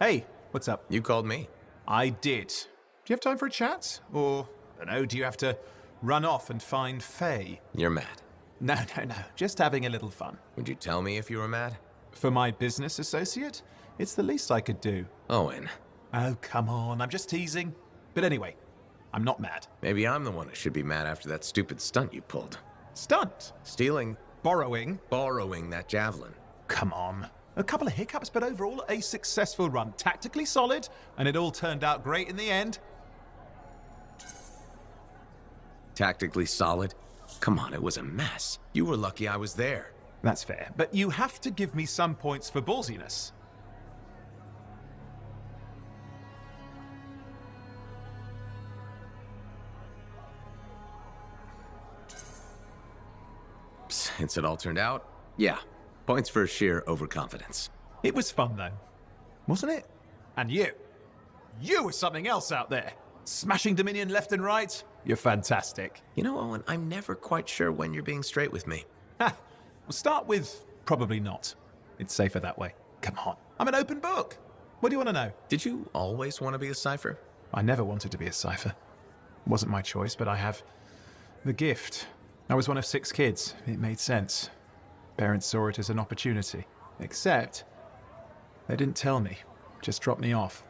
Hey, what's up? You called me. I did. Do you have time for a chat? Or, I don't know, do you have to run off and find Faye? You're mad. No. Just having a little fun. Would you tell me if you were mad? For my business associate? It's the least I could do. Owen. Oh, come on. I'm just teasing. But anyway, I'm not mad. Maybe I'm the one who should be mad after that stupid stunt you pulled. Stunt? Stealing. Borrowing? Borrowing that javelin. Come on. A couple of hiccups, but overall a successful run. Tactically solid, and it all turned out great in the end. Tactically solid? Come on, it was a mess. You were lucky I was there. That's fair, but you have to give me some points for ballsiness. Since it all turned out, yeah. Points for sheer overconfidence. It was fun, though. Wasn't it? And you. You were something else out there. Smashing Dominion left and right. You're fantastic. You know, Owen, I'm never quite sure when you're being straight with me. Ha! We'll start with probably not. It's safer that way. Come on. I'm an open book. What do you want to know? Did you always want to be a cipher? I never wanted to be a cipher. It wasn't my choice, but I have the gift. I was one of 6 kids. It made sense. Parents saw it as an opportunity. Except, they didn't tell me. Just dropped me off.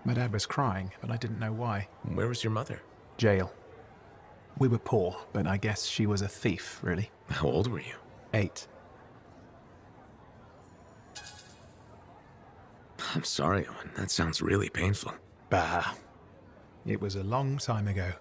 My dad was crying, but I didn't know why. Where was your mother? Jail. We were poor, but I guess she was a thief, really. How old were you? 8. I'm sorry, Owen. That sounds really painful. Bah. It was a long time ago.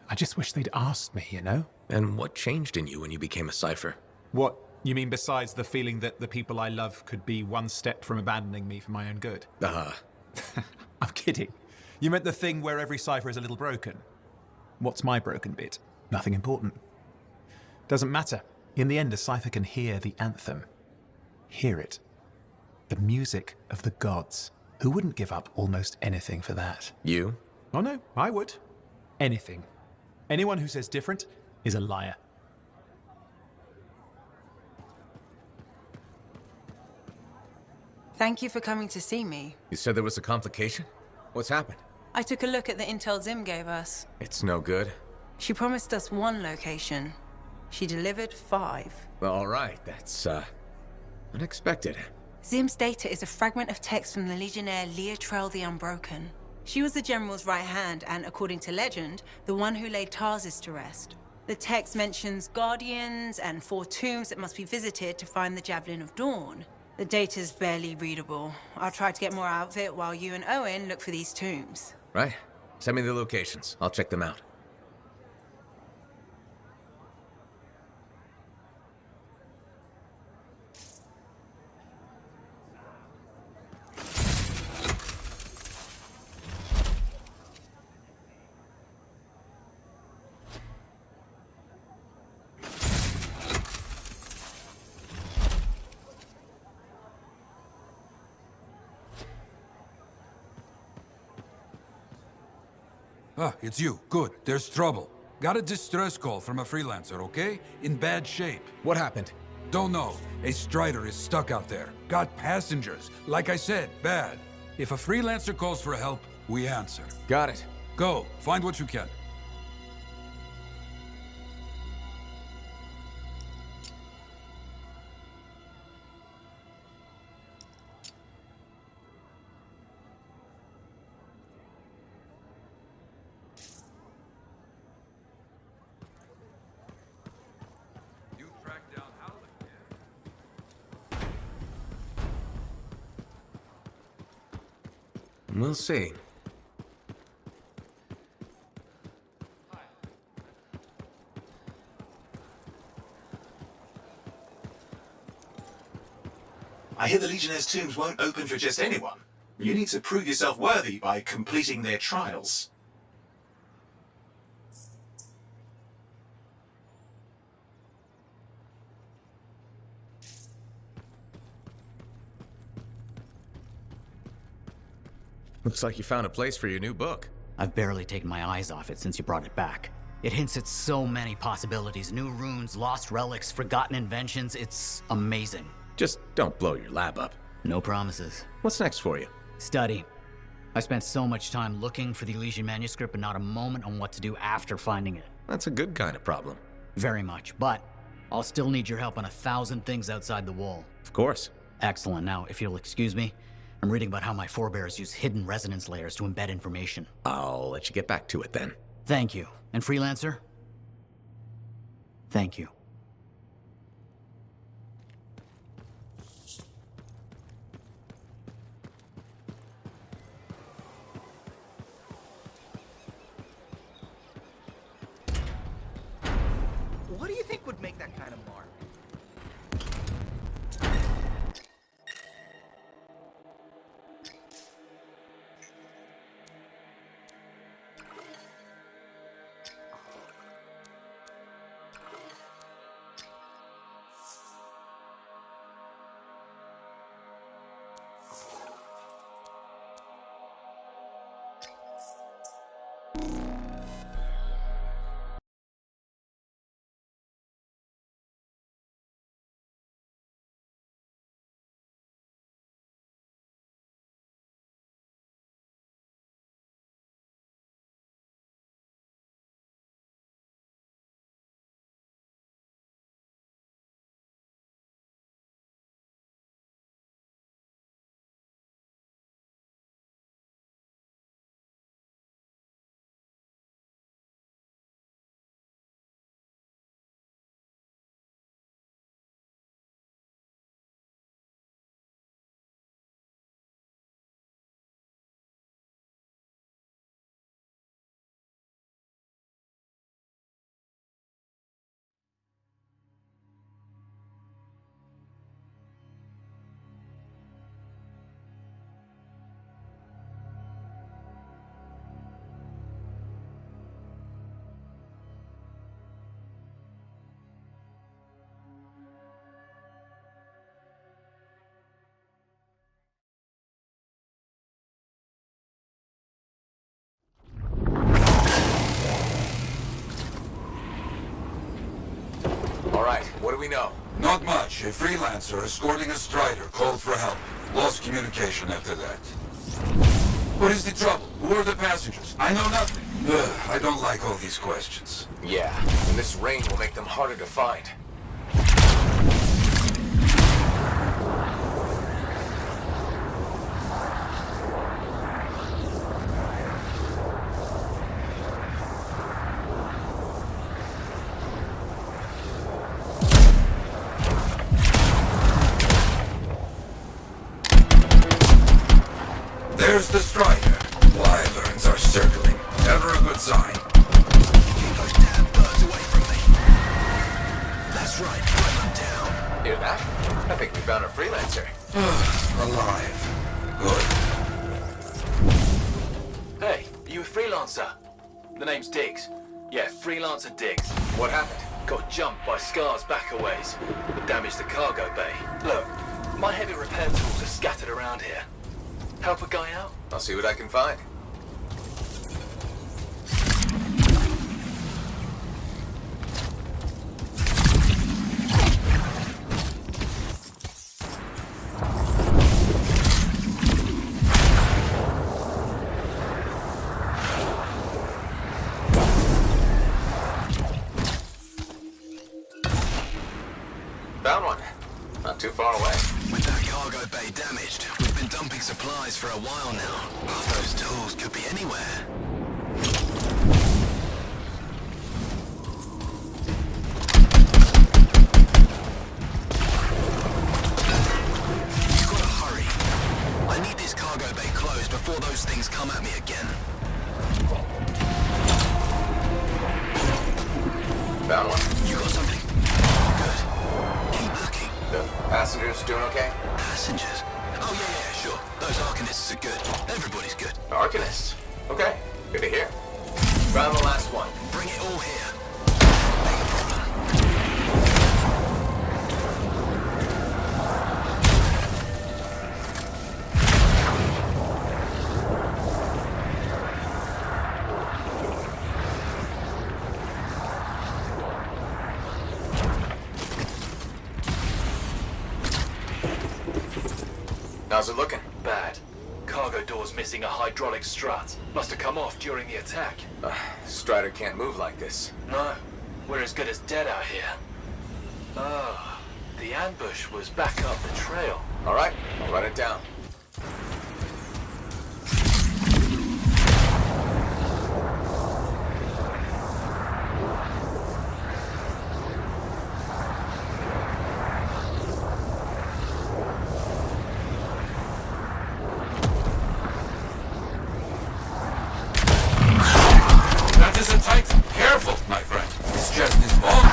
I just wish they'd asked me, you know? And what changed in you when you became a cipher? What, you mean besides the feeling that the people I love could be one step from abandoning me for my own good? I'm kidding. You meant the thing where every cipher is a little broken. What's my broken bit? Nothing important. Doesn't matter. In the end, a cipher can hear the anthem. Hear it. The music of the gods. Who wouldn't give up almost anything for that? You? Oh no, I would. Anything. Anyone who says different is a liar. Thank you for coming to see me. You said there was a complication? What's happened? I took a look at the intel Zim gave us. It's no good. She promised us 1 location. She delivered 5. Well, all right, that's, unexpected. Zim's data is a fragment of text from the legionnaire Leotrel the Unbroken. She was the general's right hand and, according to legend, the one who laid Tarsus to rest. The text mentions guardians and 4 tombs that must be visited to find the Javelin of Dawn. The data's barely readable. I'll try to get more out of it while you and Owen look for these tombs. Right. Send me the locations. I'll check them out. Ah, it's you. Good. There's trouble. Got a distress call from a freelancer, okay? In bad shape. What happened? Don't know. A Strider is stuck out there. Got passengers. Like I said, bad. If a freelancer calls for help, we answer. Got it. Go. Find what you can. We'll see. I hear the Legionnaire's tombs won't open for just anyone. You need to prove yourself worthy by completing their trials. Looks like you found a place for your new book. I've barely taken my eyes off it since you brought it back. It hints at so many possibilities. New runes, lost relics, forgotten inventions. It's amazing. Just don't blow your lab up. No promises. What's next for you? Study. I spent so much time looking for the Elysian manuscript, but not a moment on what to do after finding it. That's a good kind of problem. Very much, but I'll still need your help on 1,000 things outside the wall. Of course. Excellent. Now, if you'll excuse me, I'm reading about how my forebears use hidden resonance layers to embed information. I'll let you get back to it then. Thank you. And Freelancer? Thank you. What do you think would make that kind of mark? All right, what do we know? Not much. A freelancer escorting a strider called for help. Lost communication after that. What is the trouble? Who are the passengers? I know nothing. Ugh, I don't like all these questions. Yeah, and this rain will make them harder to find. There's the strider. Wyverns are circling. Never a good sign. Keep those damn birds away from me. That's right, put them down. Hear that? I think we found a freelancer. Alive. Good. Hey, are you a freelancer? The name's Diggs. Yeah, freelancer Diggs. What happened? Got jumped by Scar's back a ways. Damaged the cargo bay. Look, my heavy repair tools are scattered around here. Help a guy out? I'll see what I can find. Found one. Not too far away. With that cargo bay damaged, we've been dumping supplies for a while now. Those tools could be anywhere. You've got to hurry. I need this cargo bay closed before those things come at me again. Found one. You got something? Good. Keep looking. The passengers doing okay? Passengers? Oh, yeah, sure. Those Arcanists are good. Everybody's good. Arcanists? Okay, good to hear. Found the last one. Bring it all here. Mega problem. How's it looking? Bad. Cargo door's missing a hydraulic strut. Must have come off during the attack. Strider can't move like this. No, we're as good as dead out here. Ah, the ambush was back up the trail. All right, I'll run it down. That is a Titan. Careful, my friend. His chest is vulnerable.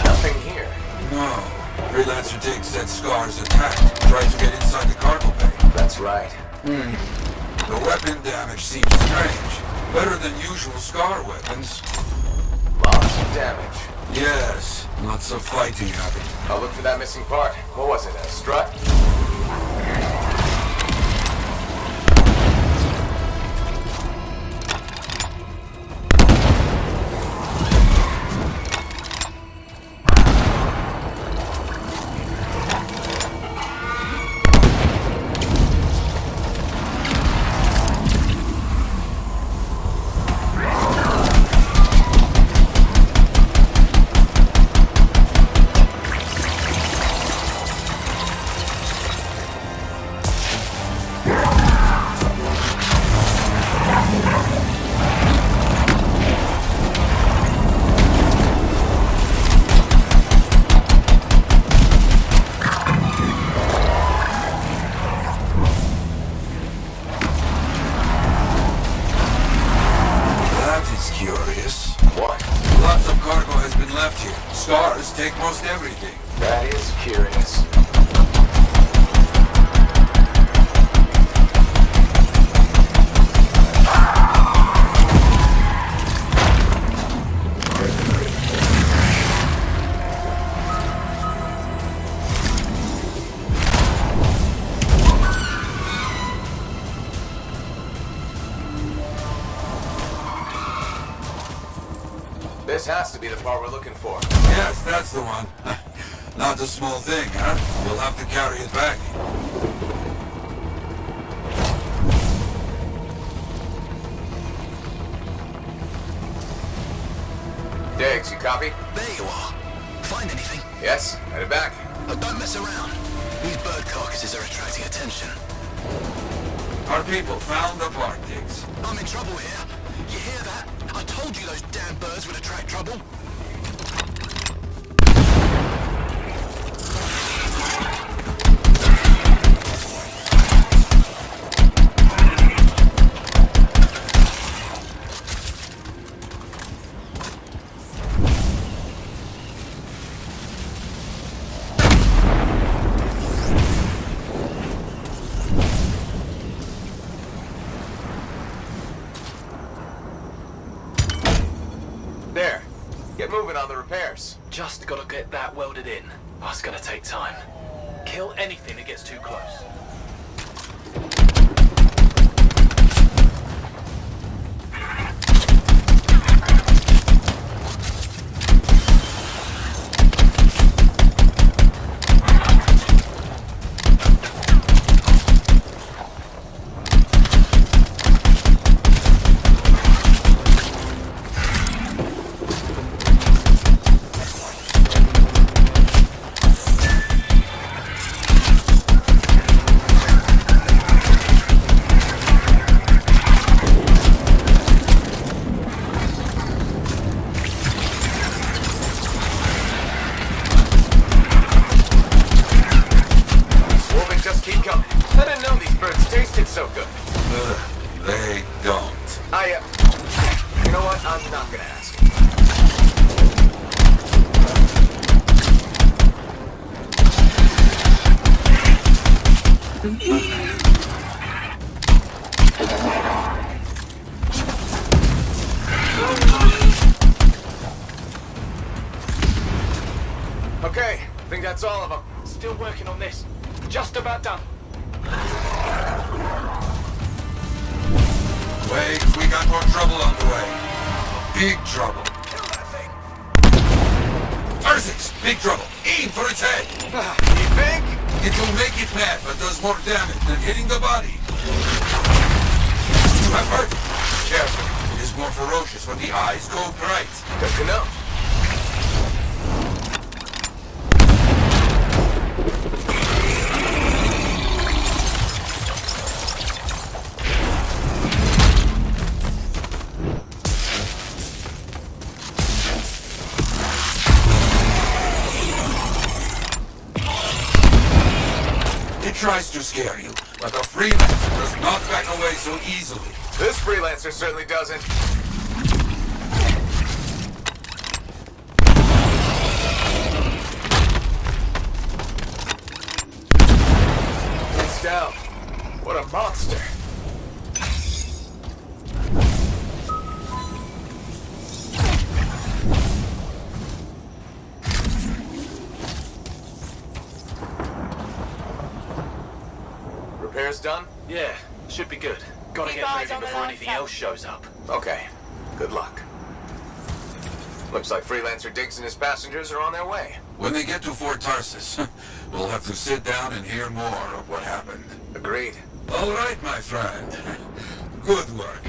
Nothing here. No. Freelancer takes said Scar's attacked. Tried to get inside the cargo bay. That's right. The weapon damage seems strange. Better than usual Scar weapons. Lots of damage. Yes, lots of fighting happened. I'll look for that missing part. What was it, a strut? Scars take most everything. That is curious. This has to be the part we're looking for. Yes, that's the one. Not a small thing, huh? We'll have to carry it back. Diggs, you copy? There you are. Find anything? Yes, headed back. But don't mess around. These bird carcasses are attracting attention. Our people found the part, Diggs. I'm in trouble here. You hear that? I told you those damn birds would attract trouble. There. Get moving on the repairs. Just gotta get that welded in. That's gonna take time. Kill anything that gets too close. They don't. You know what? I'm not gonna ask. Okay, I think that's all of them. Still working on this. Just about done. Wait, we got more trouble on the way. Big trouble. Ursus, big trouble. Aim for its head. You think? It will make it mad, but does more damage than hitting the body. You have heard it. Careful. It is more ferocious when the eyes go bright. Good to know. It tries to scare you, but a freelancer does not back away so easily. This freelancer certainly doesn't. It's down. What a monster. Repairs done? Yeah, should be good. Gotta Keep get eyes moving on the before line, anything fella. else shows up. Okay. Good luck. Looks like Freelancer Diggs and his passengers are on their way. When they get to Fort Tarsus, we'll have to sit down and hear more of what happened. Agreed. All right, my friend. Good work.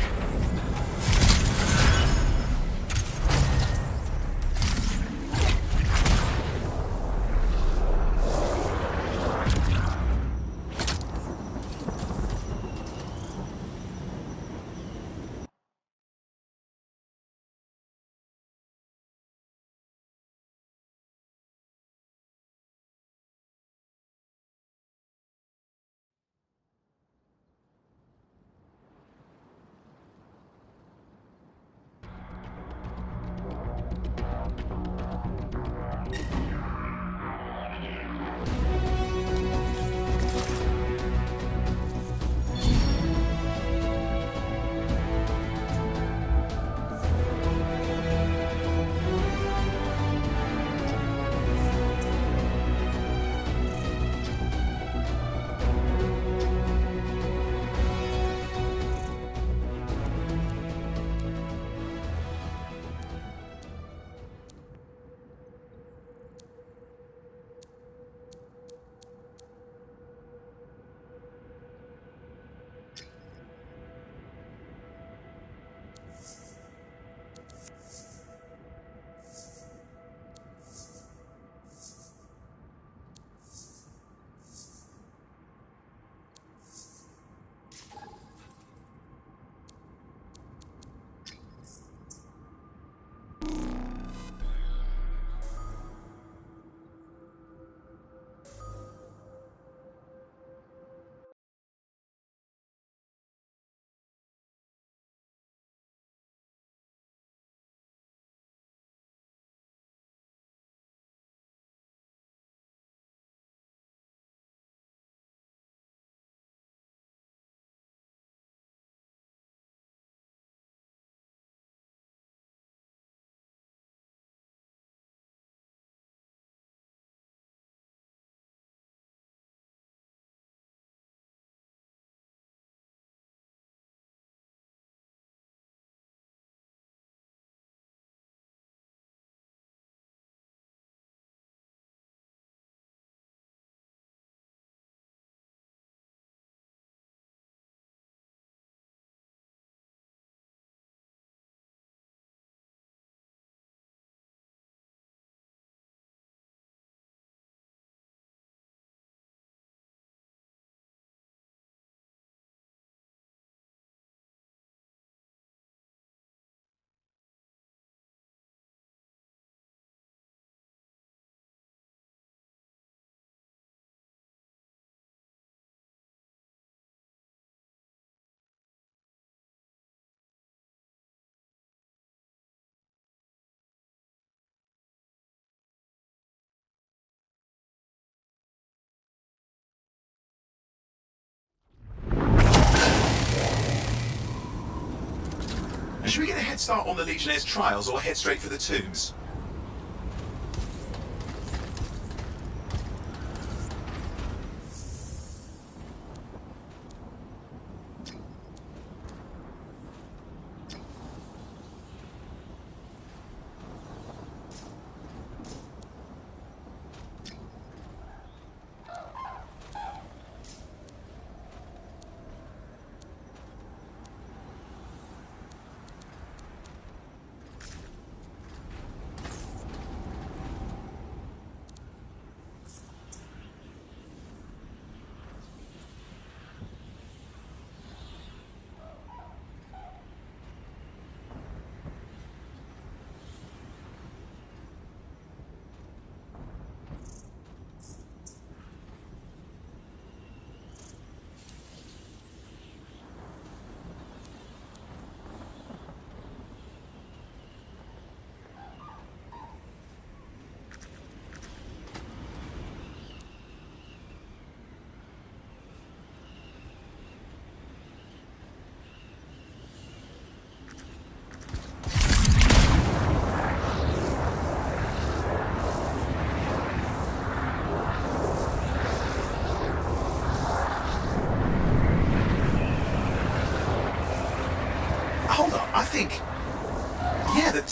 Should we get a head start on the Legionnaires' trials or head straight for the tombs?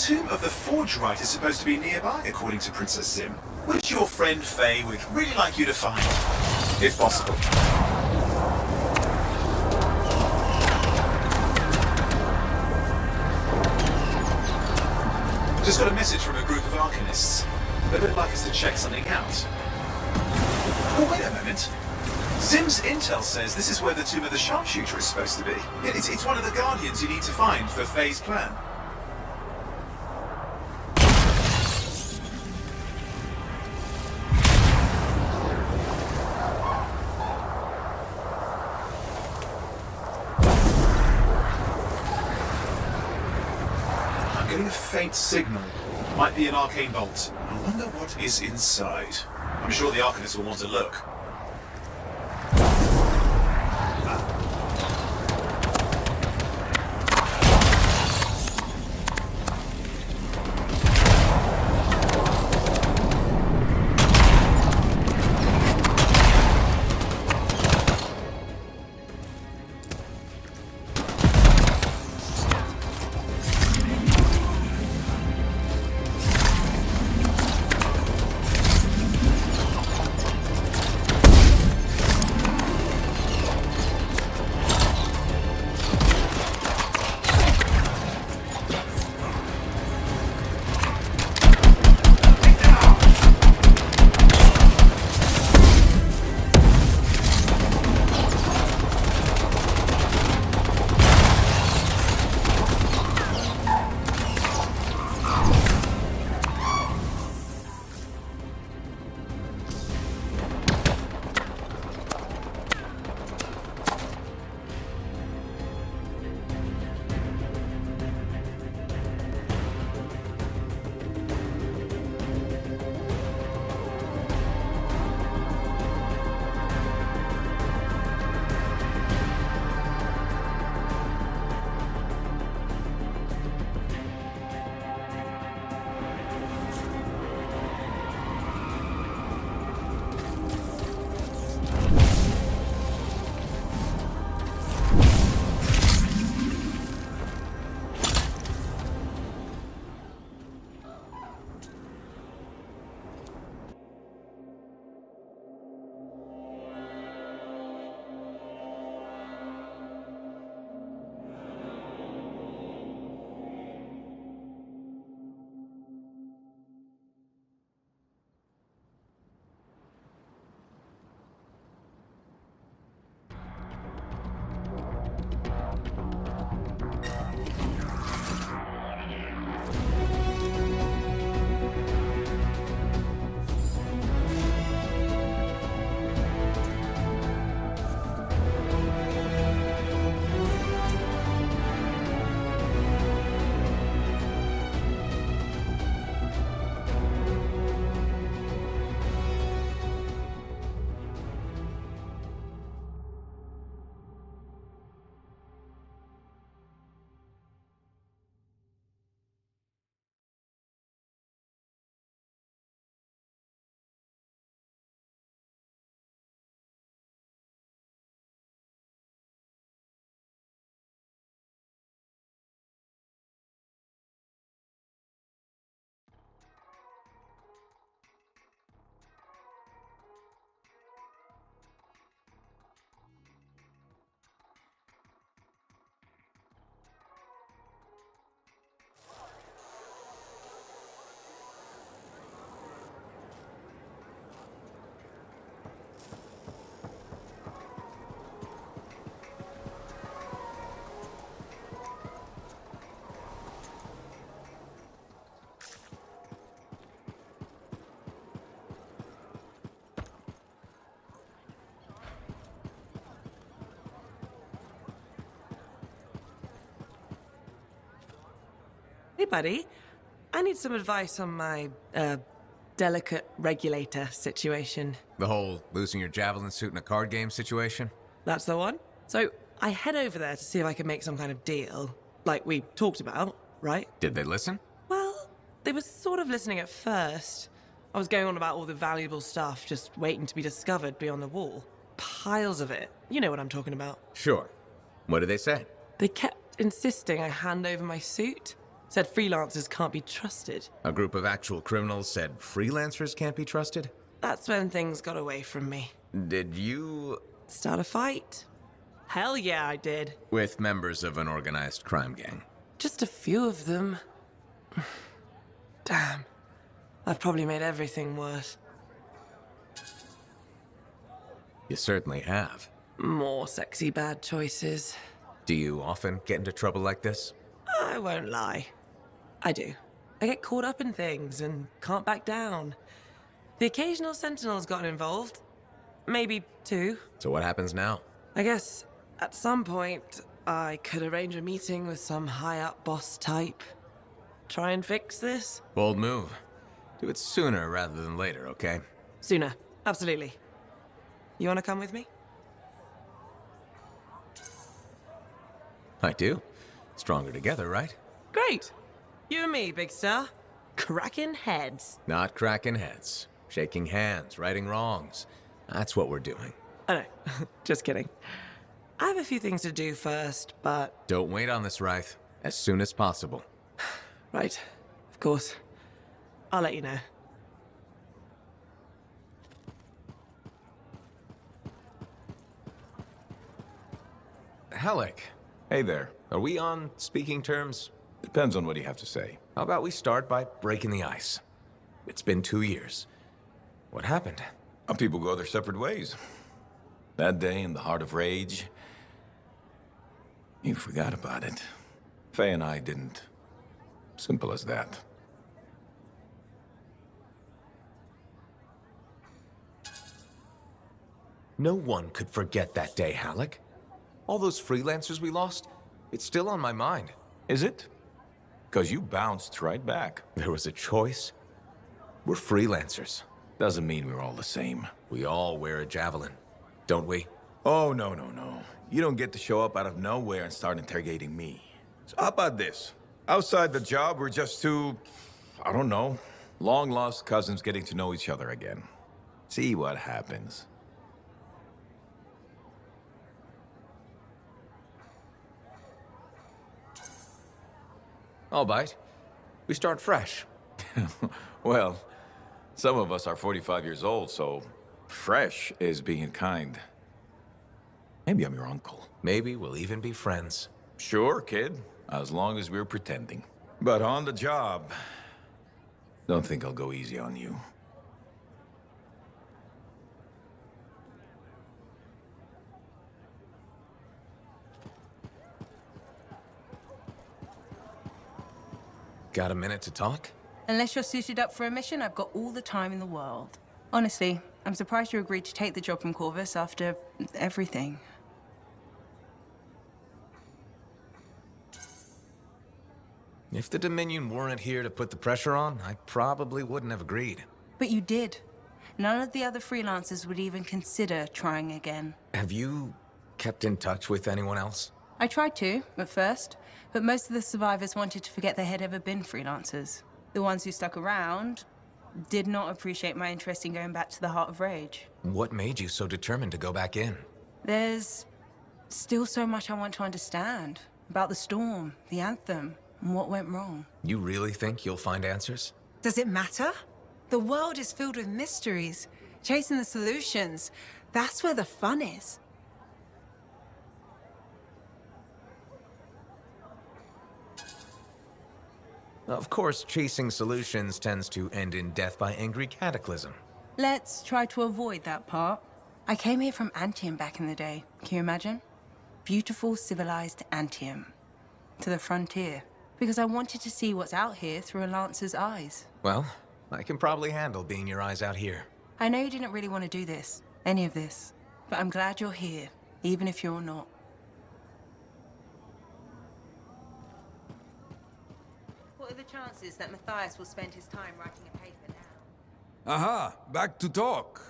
tomb of the Forge Rite is supposed to be nearby, according to Princess Zim, which your friend Faye would really like you to find, if possible. Just got a message from a group of Arcanists. They would like us to check something out. Oh, wait a moment. Zim's intel says this is where the tomb of the Sharpshooter is supposed to be. It's one of the Guardians you need to find for Faye's plan. I'm getting a faint signal. Might be an arcane bolt. I wonder what is inside. I'm sure the Arcanists will want to look. Hey, buddy. I need some advice on my, delicate regulator situation. The whole losing your javelin suit in a card game situation? That's the one. So, I head over there to see if I can make some kind of deal, like we talked about, right? Did they listen? Well, they were sort of listening at first. I was going on about all the valuable stuff just waiting to be discovered beyond the wall. Piles of it. You know what I'm talking about. Sure. What did they say? They kept insisting I hand over my suit. Said freelancers can't be trusted. A group of actual criminals said freelancers can't be trusted? That's when things got away from me. Did you... Start a fight? Hell yeah, I did. With members of an organized crime gang? Just a few of them. Damn. I've probably made everything worse. You certainly have. More sexy bad choices. Do you often get into trouble like this? I won't lie. I do. I get caught up in things and can't back down. The occasional sentinel's gotten involved. Maybe two. So what happens now? I guess at some point I could arrange a meeting with some high-up boss type. Try and fix this? Bold move. Do it sooner rather than later, okay? Sooner. Absolutely. You want to come with me? I do. Stronger together, right? Great. You and me, big star. Cracking heads. Not cracking heads. Shaking hands, righting wrongs. That's what we're doing. Oh no, just kidding. I have a few things to do first, but... Don't wait on this, Wraith. As soon as possible. Right. Of course. I'll let you know. Halleck. Hey there. Are we on speaking terms? Depends on what you have to say. How about we start by breaking the ice? It's been 2 years. What happened? People go their separate ways. That day in the heart of rage, you forgot about it. Faye and I didn't. Simple as that. No one could forget that day, Halleck. All those freelancers we lost, it's still on my mind. Is it? Because you bounced right back. There was a choice. We're freelancers. Doesn't mean we're all the same. We all wear a javelin, don't we? Oh, no. You don't get to show up out of nowhere and start interrogating me. So how about this? Outside the job, we're just two, I don't know, long-lost cousins getting to know each other again. See what happens. I'll bite. We start fresh. Well, some of us are 45 years old, so fresh is being kind. Maybe I'm your uncle. Maybe we'll even be friends. Sure, kid, as long as we're pretending. But on the job, don't think I'll go easy on you. Got a minute to talk? Unless you're suited up for a mission, I've got all the time in the world. Honestly, I'm surprised you agreed to take the job from Corvus after everything. If the Dominion weren't here to put the pressure on, I probably wouldn't have agreed. But you did. None of the other freelancers would even consider trying again. Have you kept in touch with anyone else? I tried to, at first, but most of the survivors wanted to forget they had ever been freelancers. The ones who stuck around did not appreciate my interest in going back to the Heart of Rage. What made you so determined to go back in? There's still so much I want to understand about the storm, the Anthem, and what went wrong. You really think you'll find answers? Does it matter? The world is filled with mysteries. Chasing the solutions, that's where the fun is. Of course, chasing solutions tends to end in death by angry cataclysm. Let's try to avoid that part. I came here from Anthem back in the day. Can you imagine? Beautiful, civilized Anthem. To the frontier. Because I wanted to see what's out here through a Lancer's eyes. Well, I can probably handle being your eyes out here. I know you didn't really want to do this, any of this. But I'm glad you're here, even if you're not. What are the chances that Matthias will spend his time writing a paper now? Aha, back to talk.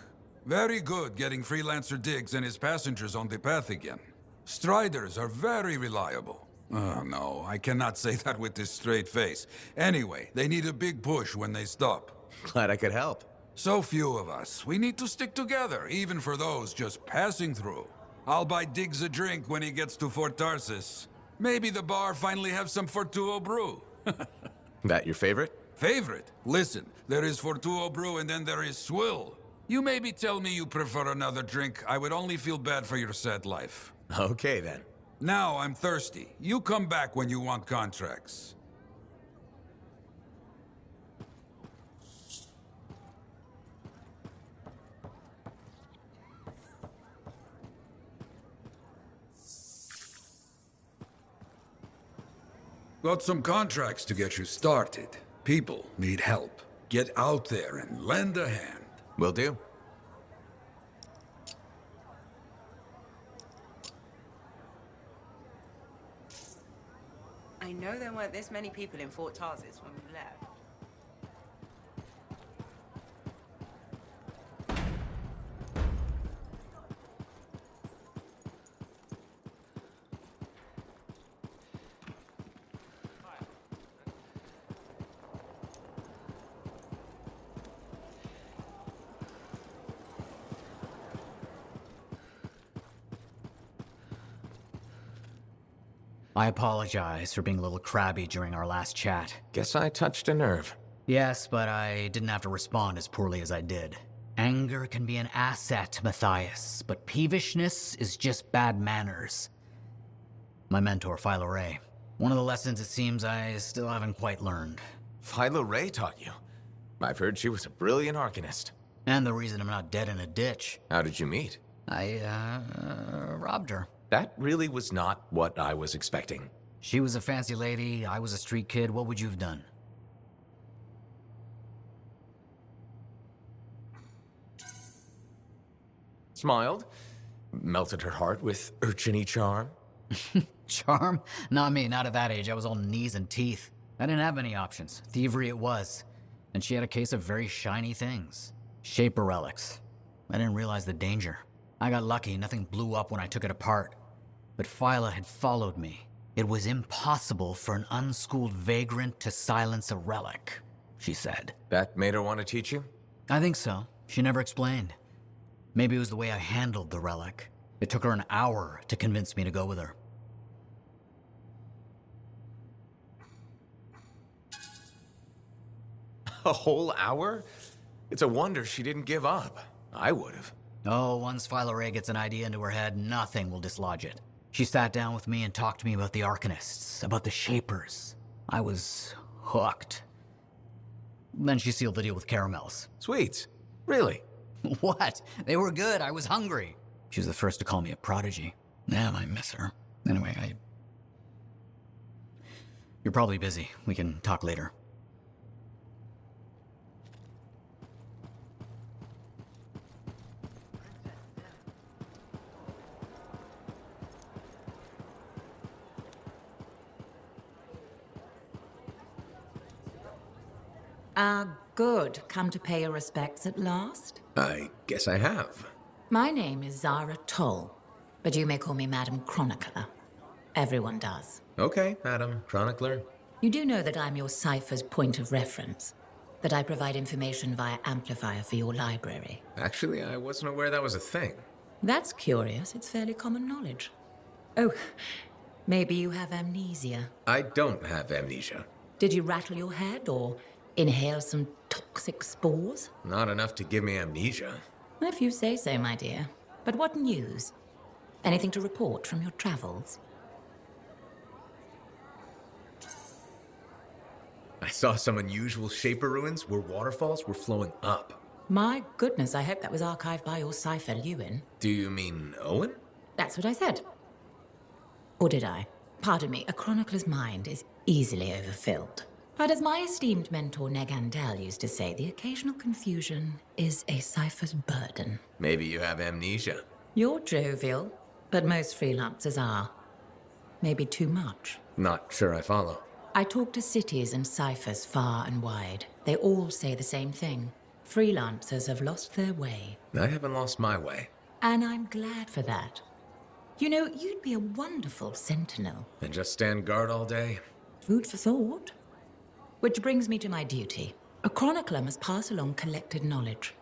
Very good getting Freelancer Diggs and his passengers on the path again. Striders are very reliable. Oh, no, I cannot say that with this straight face. Anyway, they need a big push when they stop. Glad I could help. So few of us. We need to stick together, even for those just passing through. I'll buy Diggs a drink when he gets to Fort Tarsis. Maybe the bar finally have some Fortuo brew. That your favorite? Favorite? Listen, there is Fortuo brew and then there is swill. You maybe tell me you prefer another drink. I would only feel bad for your sad life. Okay, then. Now I'm thirsty. You come back when you want contracts. Got some contracts to get you started. People need help. Get out there and lend a hand. Will do. I know there weren't this many people in Fort Tarsis when we left. I apologize for being a little crabby during our last chat. Guess I touched a nerve. Yes, but I didn't have to respond as poorly as I did. Anger can be an asset, Matthias, but peevishness is just bad manners. My mentor, Philo Ray. One of the lessons it seems I still haven't quite learned. Philo Ray taught you? I've heard she was a brilliant arcanist. And the reason I'm not dead in a ditch. How did you meet? I robbed her. That really was not what I was expecting. She was a fancy lady, I was a street kid. What would you have done? Smiled, melted her heart with urchiny charm. Charm? Not me, not at that age. I was all knees and teeth. I didn't have any options. Thievery it was. And she had a case of very shiny things. Shaper relics. I didn't realize the danger. I got lucky, nothing blew up when I took it apart. But Phyla had followed me. It was impossible for an unschooled vagrant to silence a relic, she said. That made her want to teach you? I think so. She never explained. Maybe it was the way I handled the relic. It took her an hour to convince me to go with her. A whole hour? It's a wonder she didn't give up. I would have. Oh, once Phyla Ray gets an idea into her head, nothing will dislodge it. She sat down with me and talked to me about the Arcanists, about the Shapers. I was hooked. Then she sealed the deal with caramels. Sweets? Really? What? They were good. I was hungry. She was the first to call me a prodigy. Damn, I miss her. Anyway, You're probably busy. We can talk later. Good. Come to pay your respects at last? I guess I have. My name is Zara Toll, but you may call me Madam Chronicler. Everyone does. Okay, Madam Chronicler. You do know that I'm your cipher's point of reference, that I provide information via amplifier for your library. Actually, I wasn't aware that was a thing. That's curious. It's fairly common knowledge. Oh, maybe you have amnesia. I don't have amnesia. Did you rattle your head or inhale some toxic spores? Not enough to give me amnesia. If you say so, my dear. But what news? Anything to report from your travels? I saw some unusual Shaper ruins where waterfalls were flowing up. My goodness, I hope that was archived by your cipher, Lewin. Do you mean Owen? That's what I said. Or did I? Pardon me, a chronicler's mind is easily overfilled. But as my esteemed mentor Negandel used to say, the occasional confusion is a cipher's burden. Maybe you have amnesia. You're jovial, but most freelancers are. Maybe too much. Not sure I follow. I talk to cities and ciphers far and wide. They all say the same thing. Freelancers have lost their way. I haven't lost my way. And I'm glad for that. You know, you'd be a wonderful sentinel. And just stand guard all day? Food for thought. Which brings me to my duty. A chronicler must pass along collected knowledge,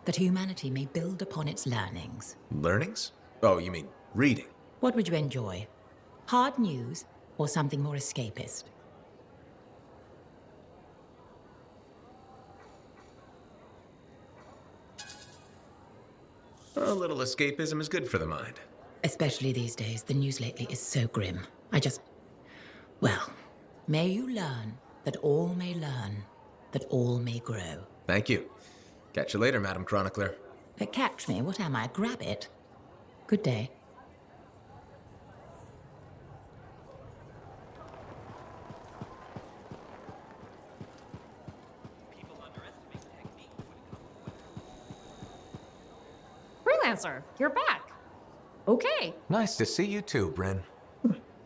that humanity may build upon its learnings. Learnings? Oh, you mean reading? What would you enjoy? Hard news or something more escapist? A little escapism is good for the mind. Especially these days, the news lately is so grim. Well, may you learn that all may learn, that all may grow. Thank you. Catch you later, Madam Chronicler. But catch me, what am I, grab it? Good day. Freelancer, you're back. Okay. Nice to see you too, Bryn.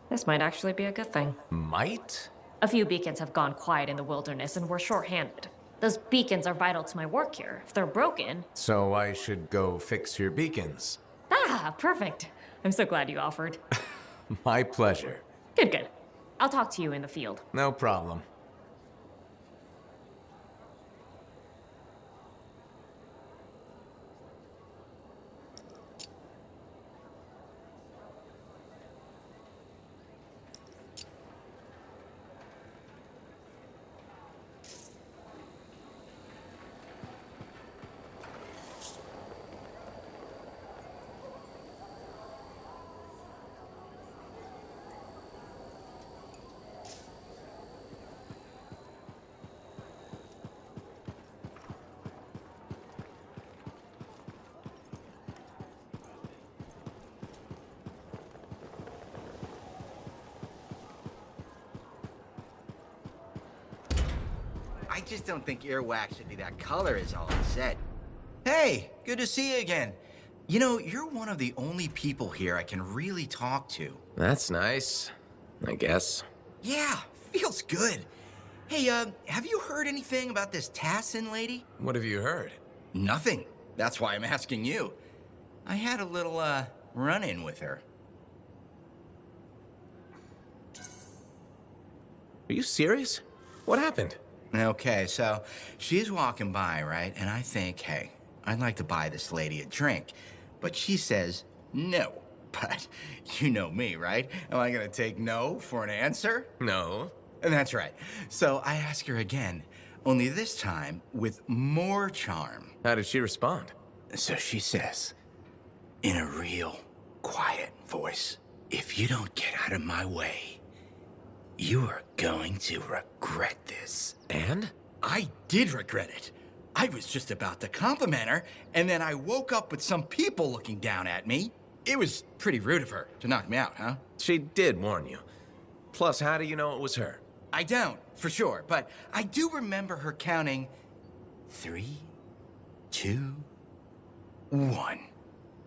This might actually be a good thing. Might? A few beacons have gone quiet in the wilderness and we're short-handed. Those beacons are vital to my work here. If they're broken... So I should go fix your beacons. Ah, perfect. I'm so glad you offered. My pleasure. Good. I'll talk to you in the field. No problem. I just don't think earwax should be that color is all I said. Hey, good to see you again. You know, you're one of the only people here I can really talk to. That's nice, I guess. Yeah, feels good. Hey, have you heard anything about this Tassin lady? What have you heard? Nothing. That's why I'm asking you. I had a little, run-in with her. Are you serious? What happened? Okay, so she's walking by, right? And I think, hey, I'd like to buy this lady a drink. But she says no. But you know me, right? Am I gonna take no for an answer? No. And that's right. So I ask her again, only this time with more charm. How did she respond? So she says, in a real quiet voice, if you don't get out of my way, you are going to regret this. And? I did regret it. I was just about to compliment her, and then I woke up with some people looking down at me. It was pretty rude of her to knock me out, huh? She did warn you. Plus, how do you know it was her? I don't, for sure, but I do remember her counting 3, 2, 1.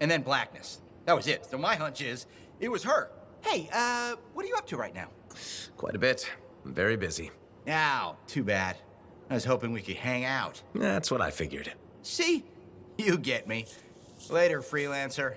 And then blackness. That was it. So my hunch is, it was her. Hey, what are you up to right now? Quite a bit. I'm very busy. Ow, too bad. I was hoping we could hang out. That's what I figured. See? You get me. Later, freelancer.